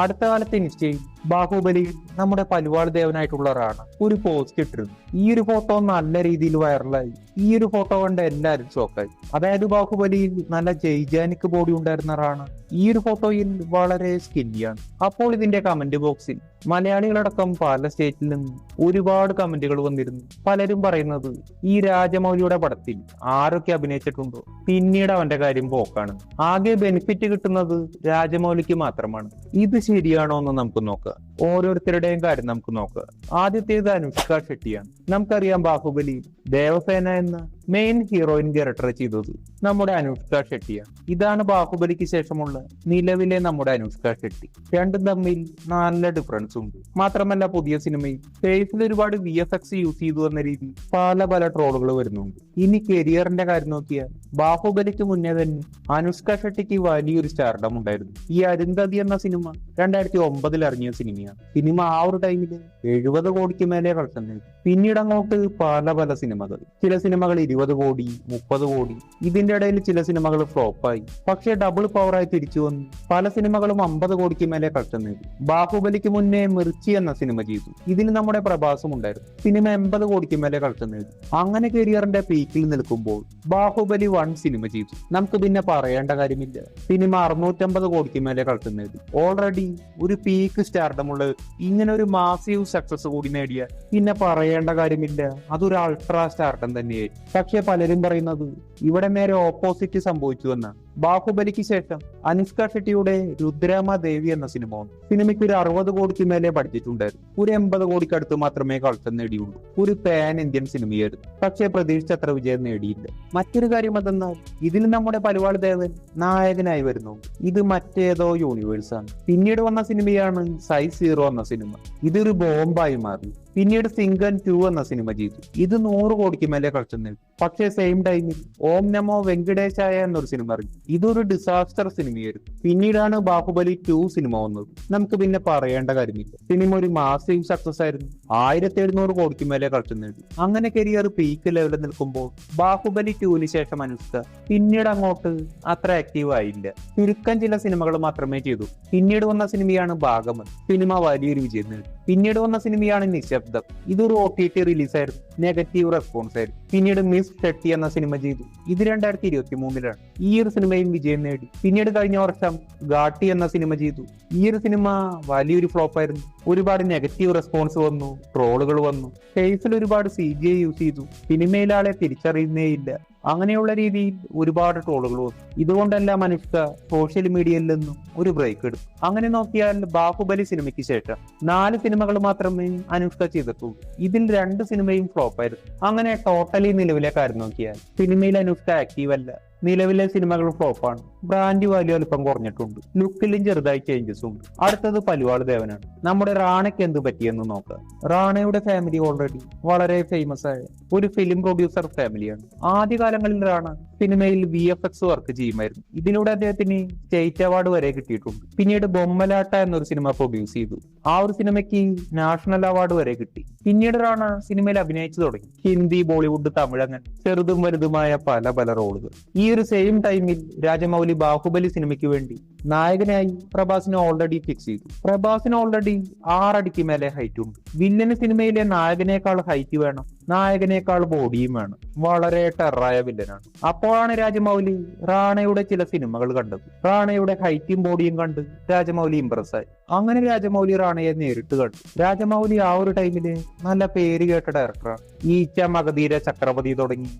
അടുത്ത കാലത്ത് ഇൻസ്റ്റയിൽ ബാഹുബലിയിൽ നമ്മുടെ പലുവാൾ ദേവനായിട്ടുള്ള റാണ ഒരു പോസ്റ്റ് ഇട്ടിരുന്നു. ഈ ഒരു ഫോട്ടോ നല്ല രീതിയിൽ വൈറലായി. ഈ ഒരു ഫോട്ടോ കണ്ട് എല്ലാവരും ഷോക്കായി. അതായത് ബാഹുബലിയിൽ നല്ല ജൈജാനിക് ബോഡി ഉണ്ടായിരുന്ന റാണ ഈ ഒരു ഫോട്ടോയിൽ വളരെ സ്കിന്നിയാണ്. അപ്പോൾ ഇതിന്റെ കമന്റ് ബോക്സിൽ മലയാളികളടക്കം പല സ്റ്റേറ്റിൽ നിന്നും ഒരുപാട് കമന്റുകൾ വന്നിരുന്നു. പലരും പറയുന്നത് ഈ രാജമൗലിയുടെ പടത്തിൽ ആരൊക്കെ അഭിനയിച്ചിട്ടുണ്ടോ പിന്നീട് അവന്റെ കാര്യം പോക്കാണ്, ആകെ ബെനിഫിറ്റ് കിട്ടുന്നത് രാജമൗലിക്ക് മാത്രമാണ്. ഇത് ശരിയാണോ എന്ന് നമുക്ക് നോക്കാം. ഓരോരുത്തരുടെയും കാര്യം നമുക്ക് നോക്കുക. ആദ്യത്തേത് അനുഷ്ക ഷെട്ടിയാണ്. നമുക്കറിയാം ബാഹുബലി ദേവസേന എന്ന മെയിൻ ഹീറോയിൻ ക്യാരക്ടർ ചെയ്തത് നമ്മുടെ അനുഷ്ക ഷെട്ടിയാണ്. ഇതാണ് ബാഹുബലിക്ക് ശേഷമുള്ള നിലവിലെ നമ്മുടെ അനുഷ്ക ഷെട്ടി. രണ്ടും തമ്മിൽ നല്ല ഡിഫറൻസ് ഉണ്ട്. മാത്രമല്ല പുതിയ സിനിമയിൽ ഫേസിൽ ഒരുപാട് VFX യൂസ് ചെയ്തു എന്ന രീതിയിൽ പല ട്രോളുകൾ വരുന്നുണ്ട്. ഇനി കരിയറിന്റെ കാര്യം നോക്കിയാൽ ബാഹുബലിക്ക് മുന്നേ തന്നെ അനുഷ്ക ഷെട്ടിക്ക് വലിയൊരു സ്റ്റാർഡം ഉണ്ടായിരുന്നു. ഈ അരുന്ധതി എന്ന സിനിമ 2009 ഇറങ്ങിയ സിനിമയാണ്. സിനിമ ആ ഒരു ടൈമിൽ 70 കോടിക്ക് മേലെ കളക്ഷൻ നേടി. പിന്നീട് അങ്ങോട്ട് പല സിനിമകൾ, ചില സിനിമകൾ 20 കോടി 30 കോടി, ഇതിന്റെ ഇടയിൽ ചില സിനിമകൾ ഫ്ലോപ്പായി. പക്ഷേ ഡബിൾ പവറായി തിരിച്ചു വന്നു. പല സിനിമകളും 50 കോടിക്ക് മേലെ കളക്ഷൻ നേടി. ബാഹുബലിക്ക് മുന്നേ മിർച്ചി എന്ന സിനിമ ചെയ്തു. ഇതിന് നമ്മുടെ പ്രഭാസും ഉണ്ടായിരുന്നു. സിനിമ 80 കോടിക്ക് മേലെ കളക്ഷൻ നേടി. അങ്ങനെ കരിയറിന്റെ പീക്കിൽ നിൽക്കുമ്പോൾ ബാഹുബലി 1 സിനിമ ചെയ്തു. നമുക്ക് പിന്നെ പറയേണ്ട കാര്യമില്ല, സിനിമ 650 കോടിക്ക് മേലെ കളക്ഷൻ നേടി. ഓൾറെഡി ഒരു പീക്ക് സ്റ്റാർഡമുള്ള ഇങ്ങനെ ഒരു മാസീവ് സക്സസ് കൂടി നേടിയ പിന്നെ പറയേണ്ട കാര്യമില്ല, അതൊരു അൾട്രാ സ്റ്റാർഡം തന്നെയായി. പക്ഷെ പലരും പറയുന്നത് ഇവിടെ നേരെ ഓപ്പോസിറ്റ് സംഭവിച്ചു എന്നാണ്. ബാഹുബലിക്ക് ശേഷം അനുഷ്ക ഷെട്ടിയുടെ രുദ്രാമ ദേവി എന്ന സിനിമ വന്നു. സിനിമയ്ക്ക് ഒരു 60 കോടിക്ക് മേലെ ബഡ്ജറ്റ് ഉണ്ടായിരുന്നു. ഒരു 80 കോടിക്ക് അടുത്ത് മാത്രമേ കളക്ഷൻ നേടിയുള്ളൂ. ഒരു പാൻ ഇന്ത്യൻ സിനിമയായിരുന്നു. പക്ഷേ പ്രതീക്ഷിച്ചത്ര വിജയം നേടിയില്ല. മറ്റൊരു കാര്യം അതെന്നാൽ ഇതിൽ നമ്മുടെ പലുവാൾ ദേവൻ നായകനായി വരുന്നു. ഇത് മറ്റേതോ യൂണിവേഴ്സ് ആണ്. പിന്നീട് വന്ന സിനിമയാണ് സൈസ് 0 എന്ന സിനിമ. ഇതൊരു ബോംബായി മാറി. പിന്നീട് സിംഗൻ 2 എന്ന സിനിമ ചെയ്തു. ഇത് 100 കോടിക്ക് മേലെ കളക്ഷൻ നേടി. പക്ഷേ സെയിം ടൈമിൽ ഓം നമോ വെങ്കടേശായ എന്നൊരു സിനിമ ഇറങ്ങി. ഇതൊരു ഡിസാസ്റ്റർ സിനിമയായിരുന്നു. പിന്നീടാണ് ബാഹുബലി 2 സിനിമ വന്നത്. നമുക്ക് പിന്നെ പറയേണ്ട കാര്യമില്ല, സിനിമ ഒരു മാസീവ് സക്സസ് ആയിരുന്നു. 1700 കോടിക്ക് മേലെ കളക്ഷൻ നേടി. അങ്ങനെ കരിയർ പീക്ക് ലെവലിൽ നിൽക്കുമ്പോൾ ബാഹുബലി 2 ശേഷം അനുഷ്ക പിന്നീട് അങ്ങോട്ട് അത്ര ആക്റ്റീവ് ആയില്ല. ചുരുക്കം ചില സിനിമകൾ മാത്രമേ ചെയ്തു. പിന്നീട് വന്ന സിനിമയാണ് ഭാഗമത്. സിനിമ വലിയൊരു വിജയം നേടി. പിന്നീട് വന്ന സിനിമയാണ് നിശബ്ദം. ഇതൊരു OTT റിലീസായിരുന്നു. നെഗറ്റീവ് റെസ്പോൺസ് ആയിരുന്നു. പിന്നീട് മിസ് ഷെട്ടി എന്ന സിനിമ ചെയ്തു. ഇത് 2023 ഈ ഒരു സിനിമയും വിജയം നേടി. പിന്നീട് കഴിഞ്ഞ വർഷം ഘാട്ടി എന്ന സിനിമ ചെയ്തു. ഈ ഒരു സിനിമ വലിയൊരു ഫ്ലോപ്പ് ആയിരുന്നു. ഒരുപാട് നെഗറ്റീവ് റെസ്പോൺസ് വന്നു, ട്രോളുകൾ വന്നു. ഫേസിൽ ഒരുപാട് CGI യൂസ് ചെയ്തു. സിനിമയിലെ ആളെ തിരിച്ചറിയുന്നേയില്ല. അങ്ങനെയുള്ള രീതിയിൽ ഒരുപാട് ട്രോളുകൾ വന്നു. ഇതുകൊണ്ടെല്ലാം അനുഷ്ക സോഷ്യൽ മീഡിയയിൽ നിന്നും ഒരു ബ്രേക്ക് എടുത്തു. അങ്ങനെ നോക്കിയാൽ ബാഹുബലി സിനിമയ്ക്ക് ശേഷം 4 സിനിമകൾ മാത്രമേ അനുഷ്ക ചെയ്തിട്ടുള്ളൂ. ഇതിൽ 2 സിനിമയും ഫ്ലോപ്പ് ആയിരുന്നു. അങ്ങനെ ടോട്ടലി നിലവിലെ കാര്യം നോക്കിയാൽ സിനിമയിൽ അനുഷ്ക ആക്റ്റീവ് അല്ല. നിലവിലെ സിനിമകൾ ഫ്ലോപ്പാണ്. ബ്രാൻഡ് വാല്യൂ അല്പം കുറഞ്ഞിട്ടുണ്ട്. ലുക്കിലും ചെറുതായി ചേഞ്ചസ് ഉണ്ട്. അടുത്തത് പലുവാൾ ദേവനാണ്. നമ്മുടെ റാണയ്ക്ക് എന്ത് പറ്റിയെന്ന് നോക്കാം. റാണയുടെ ഫാമിലി ഓൾറെഡി വളരെ ഫേമസ് ആയ ഒരു ഫിലിം പ്രൊഡ്യൂസർ ഫാമിലിയാണ്. ആദ്യകാലങ്ങളിൽ റാണ സിനിമയിൽ VFX വർക്ക് ചെയ്യുമായിരുന്നു. ഇതിലൂടെ അദ്ദേഹത്തിന് സ്റ്റേറ്റ് അവാർഡ് വരെ കിട്ടിയിട്ടുണ്ട്. പിന്നീട് ബൊമ്മലാട്ട എന്നൊരു സിനിമ പ്രൊഡ്യൂസ് ചെയ്തു. ആ ഒരു സിനിമയ്ക്ക് നാഷണൽ അവാർഡ് വരെ കിട്ടി. പിന്നീട് റാണ സിനിമയിൽ അഭിനയിച്ചു തുടങ്ങി. ഹിന്ദി, ബോളിവുഡ്, തമിഴ്, അങ്ങനെ ചെറുതും വലുതുമായ പല റോളുകൾ. ഈ ഒരു സെയിം ടൈമിൽ രാജമൗലി ബാഹുബലി സിനിമയ്ക്ക് വേണ്ടി നായകനായി പ്രഭാസിനെ ഓൾറെഡി ഫിക്സ് ചെയ്തു. പ്രഭാസിന് ഓൾറെഡി 6 അടിക്ക് മേലെ ഹൈറ്റ് ഉണ്ട്. വില്ലന് സിനിമയിലെ നായകനേക്കാൾ ഹൈറ്റ് വേണം, നായകനേക്കാൾ ബോഡിയും വേണം. വളരെ ടെററായ വില്ലനാണ്. അപ്പോഴാണ് രാജമൗലി റാണയുടെ ചില സിനിമകൾ കണ്ടത്. റാണയുടെ ഹൈറ്റും ബോഡിയും കണ്ട് രാജമൗലി ഇംപ്രസ് ആയി. അങ്ങനെ രാജമൗലി റാണയെ നേരിട്ട് കണ്ടു. രാജമൗലി ആ ഒരു ടൈമില് നല്ല പേര് കേട്ട ഡയറക്ടറാണ്. ഈച്ച, മഗധീര, ചക്രവർത്തി തുടങ്ങി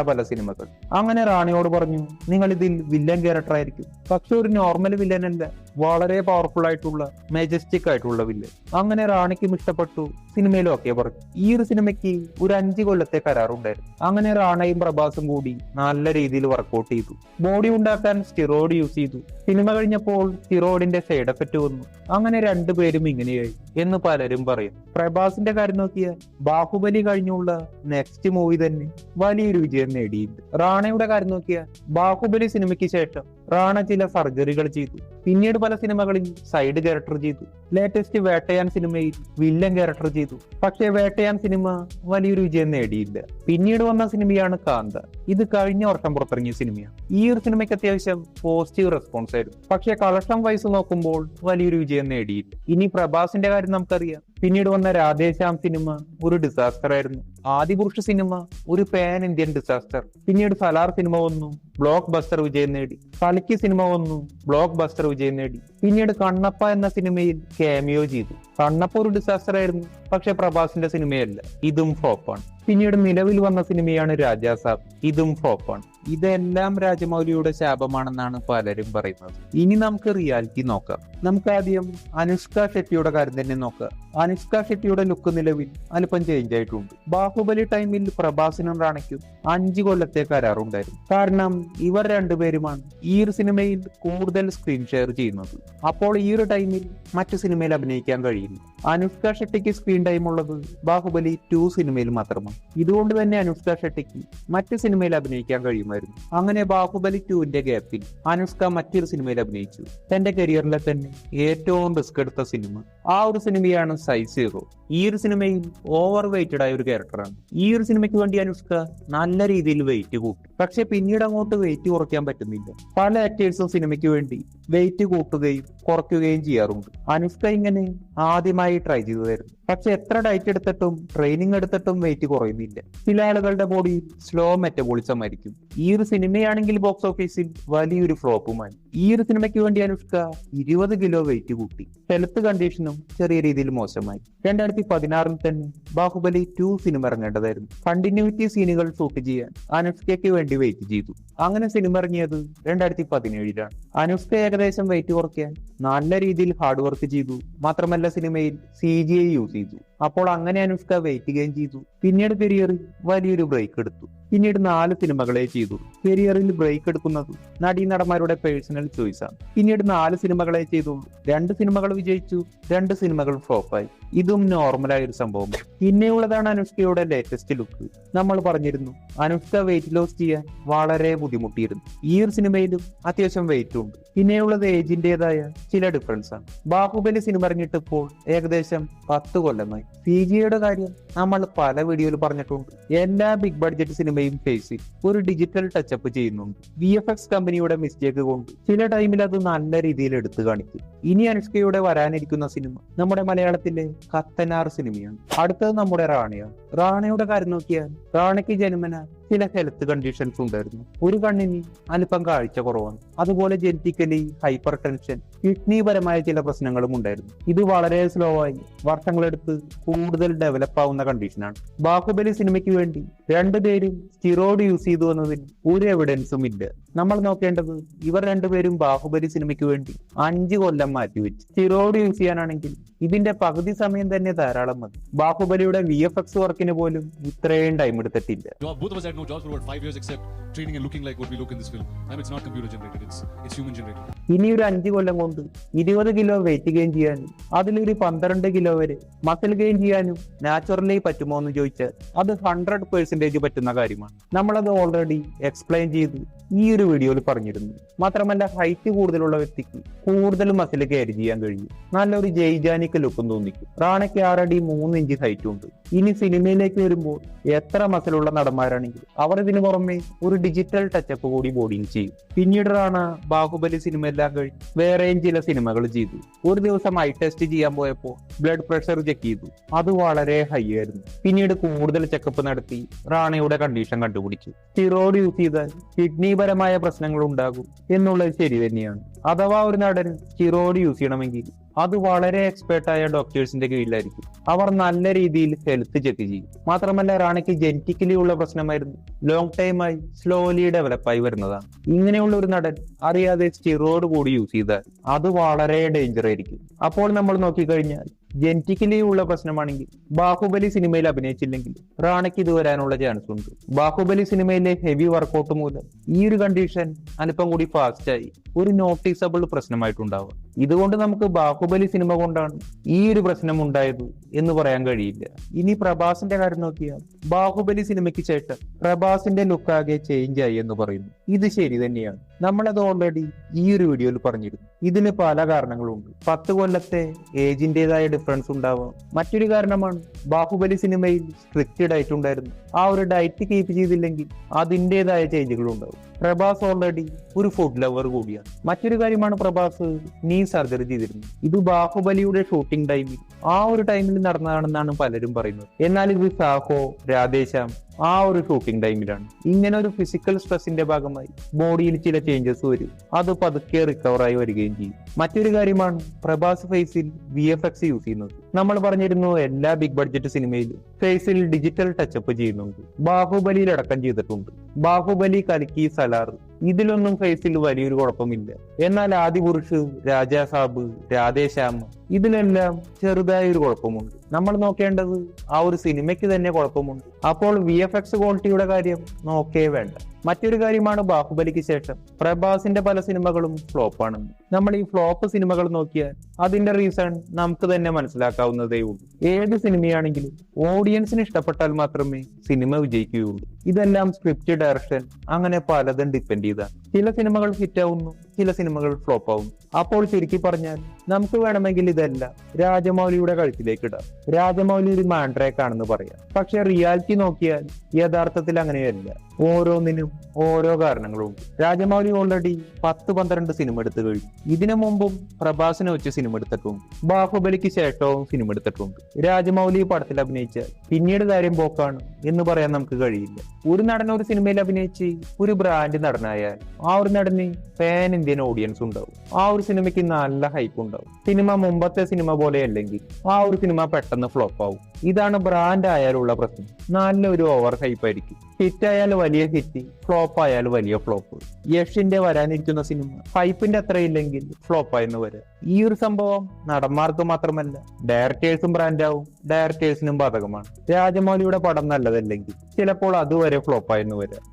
പല സിനിമകൾ. അങ്ങനെ റാണയോട് പറഞ്ഞു, നിങ്ങൾ ഇതിൽ വില്ലൻ ക്യാരക്ടർ ആയിരിക്കും, പക്ഷെ ഒരു നോർമൽ വില്ലൻ അല്ല, വളരെ പവർഫുൾ ആയിട്ടുള്ള മെജസ്റ്റിക് ആയിട്ടുള്ള വില്ലൻ. അങ്ങനെ റാണിക്കും ഇഷ്ടപ്പെട്ടു. സിനിമയിലും ഒക്കെ പറഞ്ഞു. ഈ ഒരു സിനിമയ്ക്ക് ഒരു 5 കൊല്ലത്തെ കരാറുണ്ടായിരുന്നു. അങ്ങനെ റാണയും പ്രഭാസും കൂടി നല്ല രീതിയിൽ വർക്ക്ഔട്ട് ചെയ്തു. ബോഡി ഉണ്ടാക്കാൻ സ്റ്റിറോയിഡ് യൂസ് ചെയ്തു. സിനിമ കഴിഞ്ഞപ്പോൾ സ്റ്റിറോയിഡിന്റെ സൈഡ് എഫക്ട് വന്നു. അങ്ങനെ രണ്ടുപേരും ഇങ്ങനെയായി എന്ന് പലരും പറയും. പ്രഭാസിന്റെ കാര്യം നോക്കിയാൽ ബാഹുബലി കഴിഞ്ഞുള്ള നെക്സ്റ്റ് മൂവി തന്നെ വലിയൊരു വിജയം നേടിയിട്ടുണ്ട്. റാണയുടെ കാര്യം നോക്കിയാൽ ബാഹുബലി സിനിമയ്ക്ക് ശേഷം റാണ ചില സർജറികൾ ചെയ്തു. പിന്നീട് പല സിനിമകളിൽ സൈഡ് ക്യാരക്ടർ ചെയ്തു. ലേറ്റസ്റ്റ് വേട്ടയാൻ സിനിമയിൽ വില്ലൻ ക്യാരക്ടർ ചെയ്തു. പക്ഷേ വേട്ടയാൻ സിനിമ വലിയൊരു വിജയം നേടിയില്ല. പിന്നീട് വന്ന സിനിമയാണ് കാന്ത. ഇത് കഴിഞ്ഞ വർഷം പുറത്തിറങ്ങിയ സിനിമയാണ്. ഈ ഒരു സിനിമയ്ക്ക് അത്യാവശ്യം പോസിറ്റീവ് റെസ്പോൺസ് ആയിരുന്നു. പക്ഷേ കളക്ഷൻ വൈസ് നോക്കുമ്പോൾ വലിയൊരു വിജയം നേടിയില്ല. ഇനി പ്രഭാസിന്റെ കാര്യം നമുക്കറിയാം. പിന്നീട് വന്ന രാധേശ്യാം സിനിമ ഒരു ഡിസാസ്റ്റർ ആയിരുന്നു. ആദിപുരുഷ് സിനിമ ഒരു പാൻ ഇന്ത്യൻ ഡിസാസ്റ്റർ. പിന്നീട് സലാർ സിനിമ വന്നു, ബ്ലോക്ക് ബസ്റ്റർ വിജയം നേടി. കൽക്കി സിനിമ വന്നു, ബ്ലോക്ക് ബസ്റ്റർ വിജയം നേടി. പിന്നീട് കണ്ണപ്പ എന്ന സിനിമയിൽ ക്യാമിയോ ചെയ്തു. കണ്ണപ്പ ഒരു ഡിസാസ്റ്റർ ആയിരുന്നു. പക്ഷെ പ്രഭാസിന്റെ സിനിമയല്ല, ഇതും ഫ്ലോപ്പാണ്. പിന്നീട് നിലവിൽ വന്ന സിനിമയാണ് രാജാ സാബ്. ഇതും ഫ്ലോപ്പാണ്. ഇതെല്ലാം രാജമൗലിയുടെ ശാപമാണെന്നാണ് പലരും പറയുന്നത്. ഇനി നമുക്ക് റിയാലിറ്റി നോക്കാം. നമുക്ക് ആദ്യം അനുഷ്ക ഷെട്ടിയുടെ കാര്യം തന്നെ നോക്കാം. അനുഷ്ക ഷെട്ടിയുടെ ലുക്ക് നിലവിൽ അല്പം ചേഞ്ച് ആയിട്ടുണ്ട്. ബാഹുബലി ടൈമിൽ പ്രഭാസിനും റാണയ്ക്കും 5 കൊല്ലത്തെ കരാറുണ്ടായിരുന്നു. കാരണം ഇവർ രണ്ടുപേരുമാണ് ഈ ഒരു സിനിമയിൽ കൂടുതൽ സ്ക്രീൻ ഷെയർ ചെയ്യുന്നത്. അപ്പോൾ ഈ ഒരു ടൈമിൽ മറ്റു സിനിമയിൽ അഭിനയിക്കാൻ കഴിയില്ല. അനുഷ്ക ഷെട്ടിക്ക് സ്ക്രീൻ ടൈം ഉള്ളത് ബാഹുബലി 2 സിനിമയിൽ മാത്രമാണ്. ഇതുകൊണ്ട് തന്നെ അനുഷ്ക ഷെട്ടിക്ക് മറ്റു സിനിമയിൽ അഭിനയിക്കാൻ കഴിയുമായിരുന്നു. അങ്ങനെ ബാഹുബലി 2ന്റെ ഗ്യാപ്പിൽ അനുഷ്ക മറ്റൊരു സിനിമയിൽ അഭിനയിച്ചു. തന്റെ കരിയറിലെ തന്നെ ഏറ്റവും റിസ്ക് എടുത്ത സിനിമ. ആ ഒരു സിനിമയാണ് സൈസ് സീറോ. ഈ ഒരു സിനിമയിൽ ഓവർ വെയിറ്റഡ് ആയ ഒരു ക്യാരക്ടറാണ്. ഈ ഒരു സിനിമയ്ക്ക് വേണ്ടി അനുഷ്ക നല്ല രീതിയിൽ വെയിറ്റ് കൂട്ടി. പക്ഷെ പിന്നീട് അങ്ങോട്ട് വെയിറ്റ് കുറയ്ക്കാൻ പറ്റുന്നില്ല. പല ആക്ടേഴ്സും സിനിമയ്ക്ക് വേണ്ടി വെയിറ്റ് കൂട്ടുകയും കുറയ്ക്കുകയും ചെയ്യാറുണ്ട്. അനുഷ്ക ഇങ്ങനെ ആദ്യമായി ട്രൈ ചെയ്തതായിരുന്നു. പക്ഷെ എത്ര ഡയറ്റ് എടുത്തിട്ടും ട്രെയിനിങ് എടുത്തിട്ടും വെയിറ്റ് കുറയുന്നില്ല. ചില ആളുകളുടെ ബോഡിയിൽ സ്ലോ മെറ്റബോളിസം ആയിരിക്കും. ഈ ഒരു സിനിമയാണെങ്കിൽ ബോക്സ് ഓഫീസിൽ വലിയൊരു ഫ്ലോപ്പുമായി. ഈ ഒരു സിനിമയ്ക്ക് വേണ്ടി അനുഷ്ക 20 കിലോ വെയിറ്റ് കൂട്ടി. ഹെൽത്ത് കണ്ടീഷനും ചെറിയ രീതിയിൽ മോശമായി. 2016 തന്നെ ബാഹുബലി 2 സിനിമ ഇറങ്ങേണ്ടതായിരുന്നു. കണ്ടിന്യൂറ്റി സീനുകൾ ഷൂട്ട് ചെയ്യാൻ അനുഷ്കയ്ക്ക് വേണ്ടി വെയിറ്റ് ചെയ്തു. അങ്ങനെ സിനിമ ഇറങ്ങിയത് 2017-ലാണ്. അനുഷ്ക ഏകദേശം വെയിറ്റ് കുറയ്ക്കാൻ നല്ല രീതിയിൽ ഹാർഡ് വർക്ക് ചെയ്തു. മാത്രമല്ല സിനിമയിൽ CGI യൂസ് ചെയ്തു. അപ്പോൾ അങ്ങനെ അനുഷ്ക വെയിറ്റ് ഗെയിൻ ചെയ്തു. പിന്നീട് കരിയറിൽ വലിയൊരു ബ്രേക്ക് എടുത്തു. പിന്നീട് 4 സിനിമകളെ ചെയ്തു. കരിയറിൽ ബ്രേക്ക് എടുക്കുന്നത് നടീനടന്മാരുടെ പേഴ്സണൽ ചോയ്സ് ആണ്. പിന്നീട് 4 സിനിമകളെ ചെയ്തുള്ളൂ. 2 സിനിമകൾ വിജയിച്ചു, 2 സിനിമകൾ ഫ്ലോപ്പായി. ഇതും നോർമലായ ഒരു സംഭവം. പിന്നെയുള്ളതാണ് അനുഷ്കയുടെ ലേറ്റസ്റ്റ് ലുക്ക്. നമ്മൾ പറഞ്ഞിരുന്നു അനുഷ്ക വെയിറ്റ് ലോസ് ചെയ്യാൻ വളരെ ബുദ്ധിമുട്ടിയിരുന്നു. ഈ ഒരു സിനിമയിലും അത്യാവശ്യം വെയിറ്റ് ഉണ്ട്. പിന്നെയുള്ളത് ഏജിന്റേതായ ചില ഡിഫറൻസ് ആണ്. ബാഹുബലി സിനിമ ഇറങ്ങിയിട്ട് ഇപ്പോൾ ഏകദേശം 10 കൊല്ലമായി. CGIയുടെ കാര്യം നമ്മൾ പല വീഡിയോയിൽ പറഞ്ഞിട്ടുണ്ട്. എല്ലാ ബിഗ് ബഡ്ജറ്റ് സിനിമയും ഫേസിൽ ഒരു ഡിജിറ്റൽ ടച്ചപ്പ് ചെയ്യുന്നുണ്ട്. VFX കമ്പനിയുടെ മിസ്റ്റേക്ക് കൊണ്ട് ചില ടൈമിൽ അത് നല്ല രീതിയിൽ എടുത്തു കാണിക്കും. ഇനി അനുഷ്കയുടെ വരാനിരിക്കുന്ന സിനിമ നമ്മുടെ മലയാളത്തിലെ കത്തനാർ സിനിമയാണ്. അടുത്തത് നമ്മുടെ റാണയാണ്. റാണയുടെ കാര്യം നോക്കിയാൽ റാണയ്ക്ക് ജന്മന ചില ഹെൽത്ത് കണ്ടീഷൻസ് ഉണ്ടായിരുന്നു. ഒരു കണ്ണിന് അല്പം കാഴ്ച കുറവാണ്. അതുപോലെ ജനറ്റിക്കലി ഹൈപ്പർ ടെൻഷൻ, കിഡ്നി പരമായ ചില പ്രശ്നങ്ങളും ഉണ്ടായിരുന്നു. ഇത് വളരെ സ്ലോ ആയി വർഷങ്ങളെടുത്ത് കൂടുതൽ ഡെവലപ്പ് ആവുന്ന കണ്ടീഷനാണ്. ബാഹുബലി സിനിമയ്ക്ക് വേണ്ടി 2 പേരും സ്റ്റിറോയിഡ് യൂസ് ചെയ്തു എന്നതിന് ഒരു എവിഡൻസും ഇല്ല. നമ്മൾ നോക്കേണ്ടത് ഇവർ 2 പേരും ബാഹുബലി സിനിമയ്ക്ക് വേണ്ടി 5 കൊല്ലം മാറ്റിവെച്ചു. സ്റ്റിറോയിഡ് യൂസ് ചെയ്യാനാണെങ്കിൽ ഇതിന്റെ പകുതി സമയം തന്നെ ധാരാളം മതി. ബാഹുബലിയുടെ VFX വർക്കിന് പോലും ഇത്രയും ടൈം എടുത്തിട്ടില്ല. Both of us had no jobs for about 5 years except training and looking like what we look in this film. I mean, it's not computer generated, it's human generated. ഇനി ഒരു 5 കൊല്ലം കൊണ്ട് 20 kilo weight gain ചെയ്യാനും അതിലൊരു 12 kilo വരെ muscle gain ചെയ്യാനും naturally പറ്റുമോ എന്ന് ചോദിച്ചാൽ അത് 100% പറ്റുന്ന കാര്യമാണ്. നമ്മളത് ഓൾറെഡി എക്സ്പ്ലെയിൻ ചെയ്തു ഈ ഒരു വീഡിയോയിൽ പറഞ്ഞിരുന്നു. മാത്രമല്ല ഹൈറ്റ് കൂടുതലുള്ള വ്യക്തിക്ക് കൂടുതൽ മസിൽ ക്യാരി ചെയ്യാൻ കഴിയും. നല്ലൊരു ജൈജാനിക് ലുക്കും തോന്നിക്കും. റാണയ്ക്ക് 6 അടി 3 ഇഞ്ച് ഹൈറ്റ് ഉണ്ട്. ഇനി സിനിമയിലേക്ക് വരുമ്പോൾ എത്ര മസിലുള്ള നടന്മാരാണെങ്കിൽ അവർ ഇതിനു പുറമെ ഒരു ഡിജിറ്റൽ ടച്ചപ്പ് കൂടി ബോഡിയിൽ ചെയ്യും. പിന്നീട് റാണ ബാഹുബലി സിനിമ എല്ലാം കഴിഞ്ഞ് വേറെയും ചില സിനിമകൾ ചെയ്തു. ഒരു ദിവസം ഐ ടെസ്റ്റ് ചെയ്യാൻ പോയപ്പോൾ ബ്ലഡ് പ്രഷർ ചെക്ക് ചെയ്തു. അത് വളരെ ഹൈ ആയിരുന്നു. പിന്നീട് കൂടുതൽ ചെക്കപ്പ് നടത്തി റാണയുടെ കണ്ടീഷൻ കണ്ടുപിടിച്ചു. സ്റ്റിറോയിഡ് യൂസ് ചെയ്താൽ കിഡ്നി പരമായ പ്രശ്നങ്ങൾ ഉണ്ടാകും എന്നുള്ളത് ശരി തന്നെയാണ്. അഥവാ ഒരു നടൻ സ്റ്റിറോയിഡ് യൂസ് ചെയ്യണമെങ്കിൽ അത് വളരെ എക്സ്പേർട്ടായ ഡോക്ടേഴ്സിന്റെ കീഴിലായിരിക്കും. അവർ നല്ല രീതിയിൽ ഹെൽത്ത് ചെക്ക് ചെയ്യും. മാത്രമല്ല റാണയ്ക്ക് ജനറ്റിക്കലി ഉള്ള പ്രശ്നമായിരുന്നു. ലോങ് ടൈമായി സ്ലോലി ഡെവലപ്പായി വരുന്നതാണ്. ഇങ്ങനെയുള്ള ഒരു നടൻ അറിയാതെ സ്റ്റിറോയിഡ് കൂടി യൂസ് ചെയ്താൽ അത് വളരെ ഡേഞ്ചർ ആയിരിക്കും. അപ്പോൾ നമ്മൾ നോക്കിക്കഴിഞ്ഞാൽ ജനറ്റിക്കലി ഉള്ള പ്രശ്നമാണെങ്കിൽ ബാഹുബലി സിനിമയിൽ അഭിനയിച്ചില്ലെങ്കിൽ റാണയ്ക്ക് ഇത് വരാനുള്ള ചാൻസ് ഉണ്ട്. ബാഹുബലി സിനിമയിലെ ഹെവി വർക്കൗട്ട് മൂലം ഈ ഒരു കണ്ടീഷൻ അല്പം കൂടി ഫാസ്റ്റ് ആയി ഒരു നോട്ടീസബിൾ പ്രശ്നമായിട്ടുണ്ടാവുക. ഇതുകൊണ്ട് നമുക്ക് ബാഹുബലി സിനിമ കൊണ്ടാണ് ഈ ഒരു പ്രശ്നം ഉണ്ടായത് എന്ന് പറയാൻ കഴിയില്ല. ഇനി പ്രഭാസിന്റെ കാര്യം നോക്കിയാൽ ബാഹുബലി സിനിമയ്ക്ക് ശേഷം പ്രഭാസിന്റെ ലുക്ക് ആകെ ചേഞ്ച് ആയി എന്ന് പറയുന്നു. ഇത് ശരി തന്നെയാണ്. നമ്മളത് ഓൾറെഡി ഈ ഒരു വീഡിയോയിൽ പറഞ്ഞിരുന്നു. ഇതിന് പല കാരണങ്ങളുണ്ട്. 10 കൊല്ലത്തെ ഏജിന്റേതായ ഡിഫറൻസ് ഉണ്ടാവാം. മറ്റൊരു കാരണമാണ് ബാഹുബലി സിനിമയിൽ സ്ട്രിക്റ്റ് ഡയറ്റ് ഉണ്ടായിരുന്നു. ആ ഒരു ഡയറ്റ് കീപ്പ് ചെയ്തില്ലെങ്കിൽ അതിൻ്റെതായ ചേഞ്ചുകൾ ഉണ്ടാവും. പ്രഭാസ് ഓൾറെഡി ഒരു ഫുഡ് ലവർ കൂടിയാണ്. മറ്റൊരു കാര്യമാണ് പ്രഭാസ് നീ സർജറി ചെയ്തിരുന്നു. ഇത് ബാഹുബലിയുടെ ഷൂട്ടിംഗ് ടൈമിൽ ആ ഒരു ടൈമിൽ നടന്നതാണെന്നാണ് പലരും പറയുന്നത്. എന്നാൽ ഇത് സാഹോ, രാധേശ്യാം ആ ഒരു ഷൂട്ടിംഗ് ടൈമിലാണ്. ഇങ്ങനെ ഒരു ഫിസിക്കൽ സ്ട്രെസിന്റെ ഭാഗമായി ബോഡിയിൽ ചില ചേഞ്ചസ് വരും. അത് പതുക്കെ റിക്കവറായി വരികയും ചെയ്യും. മറ്റൊരു കാര്യമാണ് പ്രഭാസ് ഫേസിൽ VFX യൂസ് ചെയ്യുന്നത്. നമ്മൾ പറഞ്ഞിരുന്നു എല്ലാ ബിഗ് ബഡ്ജറ്റ് സിനിമയിലും ഫേസിൽ ഡിജിറ്റൽ ടച്ചപ്പ് ചെയ്യുന്നുണ്ട്. ബാഹുബലിയിൽ അടക്കം ചെയ്തിട്ടുണ്ട്. ബാഹുബലി, കൽക്കി, സലാർ ഇതിലൊന്നും ഫേസിൽ വലിയൊരു കുഴപ്പമില്ല. എന്നാൽ ആദിപുരുഷ്, രാജാ സാബ്, രാധേശ്യാം ഇതിലെല്ലാം ചെറുതായ ഒരു കുഴപ്പമുണ്ട്. നമ്മൾ നോക്കേണ്ടത് ആ ഒരു സിനിമയ്ക്ക് തന്നെ കുഴപ്പമുണ്ട്. അപ്പോൾ VFX ക്വാളിറ്റിയുടെ കാര്യം നോക്കേ വേണ്ട. മറ്റൊരു കാര്യമാണ് ബാഹുബലിക്ക് ശേഷം പ്രഭാസിന്റെ പല സിനിമകളും ഫ്ലോപ്പാണെന്ന്. നമ്മൾ ഈ ഫ്ലോപ്പ് സിനിമകൾ നോക്കിയാൽ അതിന്റെ റീസൺ നമുക്ക് തന്നെ മനസ്സിലാക്കാവുന്നതേ ഉള്ളൂ. ഏത് സിനിമയാണെങ്കിലും ഓഡിയൻസിന് ഇഷ്ടപ്പെട്ടാൽ മാത്രമേ സിനിമ വിജയിക്കുകയുള്ളൂ. ഇതെല്ലാം സ്ക്രിപ്റ്റ്, ഡയറക്ഷൻ അങ്ങനെ പലതും ഡിപ്പെൻഡ് ചെയ്താണ്. ചില സിനിമകൾ ഹിറ്റ് ആവുന്നു, ചില സിനിമകൾ ഫ്ലോപ്പ് ആവുന്നു. അപ്പോൾ ചുരുക്കി പറഞ്ഞാൽ നമുക്ക് വേണമെങ്കിൽ ഇതെല്ലാം രാജമൗലിയുടെ കഴുത്തിലേക്ക് ഇടാം. രാജമൗലി ഒരു മാൻഡ്രേക്ക് ആണെന്ന് പറയാം. പക്ഷെ റിയാലിറ്റി നോക്കിയാൽ യഥാർത്ഥത്തിൽ അങ്ങനെയല്ല. ഓരോന്നിനും ഓരോ കാരണങ്ങളുണ്ട്. രാജമൗലി ഓൾറെഡി 10-12 സിനിമ എടുത്തു കഴിഞ്ഞു. ഇതിനു മുമ്പും പ്രഭാസിനെ വെച്ച് സിനിമ എടുത്തിട്ടുണ്ട്. ബാഹുബലിക്ക് ശേഷവും സിനിമ എടുത്തിട്ടുണ്ട്. രാജമൗലി പടത്തിൽ അഭിനയിച്ചാൽ പിന്നീട് കാര്യം പോക്കാണ് എന്ന് പറയാൻ നമുക്ക് കഴിയില്ല. ഒരു നടൻ ഒരു സിനിമയിൽ അഭിനയിച്ച് ഒരു ബ്രാൻഡ് നടനായാൽ ആ ഒരു നടന് പാൻ ഇന്ത്യൻ ഓഡിയൻസ് ഉണ്ടാവും. ആ ഒരു സിനിമയ്ക്ക് നല്ല ഹൈപ്പ് ഉണ്ടാവും. സിനിമ മുമ്പത്തെ സിനിമ പോലെ അല്ലെങ്കിൽ ആ ഒരു സിനിമ പെട്ടെന്ന് ഫ്ലോപ്പ് ആവും. ഇതാണ് ബ്രാൻഡ് ആയാലുള്ള പ്രശ്നം. നല്ലൊരു ഓവർ ഹൈപ്പ് ആയിരിക്കും. ഹിറ്റ് ആയാൽ വലിയ ഹിറ്റ്, ഫ്ലോപ്പ് ആയാൽ വലിയ ഫ്ലോപ്പ്. യഷിന്റെ വരാനിരിക്കുന്ന സിനിമ ഹൈപ്പിന്റെ അത്ര ഇല്ലെങ്കിൽ ഫ്ലോപ്പ് ആയെന്ന് വരാം. ഈ ഒരു സംഭവം നടന്മാർക്ക് മാത്രമല്ല ഡയറക്ടേഴ്സും ബ്രാൻഡാവും, ഡയറക്ടേഴ്സിനും ബാധകമാണ്. രാജമൗലിയുടെ പടം നല്ലതല്ലെങ്കിൽ ചിലപ്പോൾ അതുവരെ ഫ്ലോപ്പ് ആയെന്ന് വരാം.